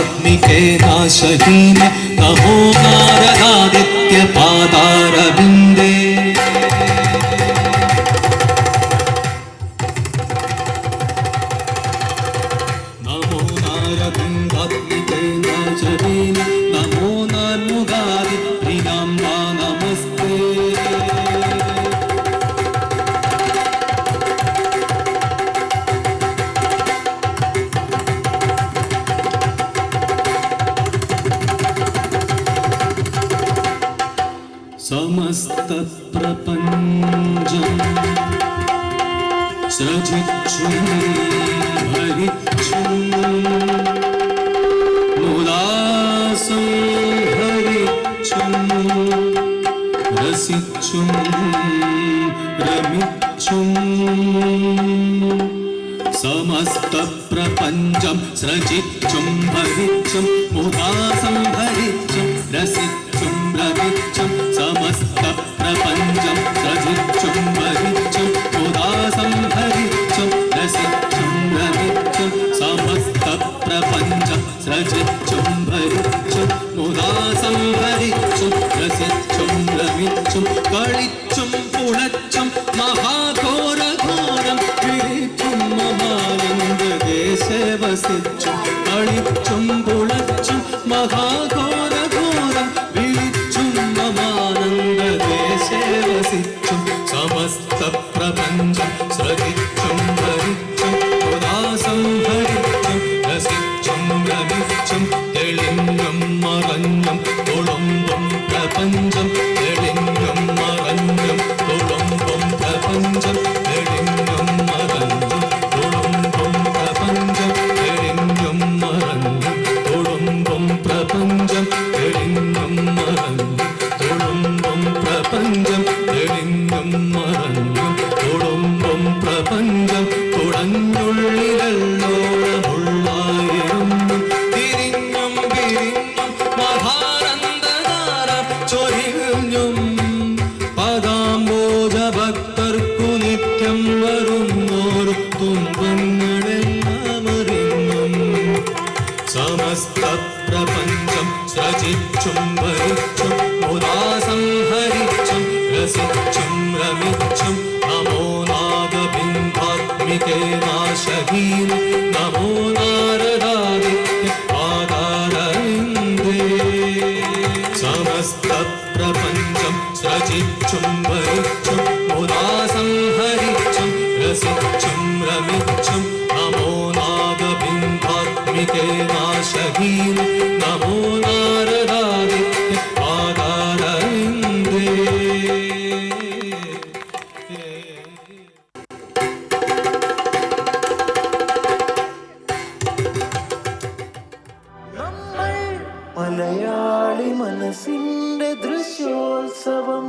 बिम्बात्मिके नाशहीने नमो नारदादित्य पादारविन्दे नमो नारबिम्बात्मिके नाशहीने नमो नार्मुगादित्रिनाम्ना नमस्ते समस्तप्रपञ्चं सृजिच्छुं भरिच्छुं मुदासं भरिच्छुं रसिच्छुं रमिच्छुं समस्तप्रपञ्चं सृजिच्छुं भरिच्छुं मुदासं भरिच्छुं रसिच्छुं रमिच्छुं समस्तप्रपञ्चं सृजिच्छुं भरिच्छुं मुदासं भरिच्छुं रसिच्छुं रमिच्छुं समस्तप्रपञ्चं सृजिच्छुं भरिच्छुं मुदासं भरिच्छुं रसिच्छुं रमिच्छुं कळिच्छुं पुणच्छुं महाघोरघोरं विरिच्छुं ममानन्ददेशे वसिच्छुं कळिच्छुं पुणच्छुं महाघोरघोरं समस्तप्रपञ्चं सृजिच्छुं भरिच्छुं मुदासं भरिच्छुं रसिच्छुं रमिच्छुं तेलिङ्गं मरण्यं तुळुम्बं प्रपञ्चं तेलिङ्गं मरण्यं तुळुम्बं प्रपञ्चं तेलिङ्गं मरण्यं तुळुम्बं प्रपञ्चं तेलिङ्गं मरण्यं तुळुम्बं प्रपञ्चं तेलिङ्गं मरण्यं तुळुम्बं प्रपञ्चं तेलिङ्गं मरण्यं तुळुम्बं प्रपञ्चं തുഴഞ്ഞുള്ളിലല്ലോളമുള്ളായിരുന്നു തിരിഞ്ഞും പിരിഞ്ഞും മഹാനന്ദധാരം ചൊരിഞ്ഞും പദാംബോജ ഭക്തർക്കു നിത്യം വരുന്നോരു തുമ്പങ്ങളെല്ലാം അറിഞ്ഞും സമസ്തപ്രപഞ്ചം സൃജിച്ചും ഭരിച്ചും മുദാസം ഹരിച്ചും രസിച്ചും രമിച്ചും നമോ നാദബിംബാത്മികേ നാശഹീന നമോ നാരദാദിത്യ പാദാരവിന്ദേ സമസ്തപ്രപഞ്ചം സൃജിച്ചും ഭരിച്ചും മുദാസം ഹരിച്ചും രസിച്ചും രമിച്ചും നമോ നാദബിംബാത്മികേ നാശഹീന നമോ നാരദാദിത്യ പാദാരവിന്ദേ മലയാളി മനസ്സിന്റെ ദൃശ്യോത്സവം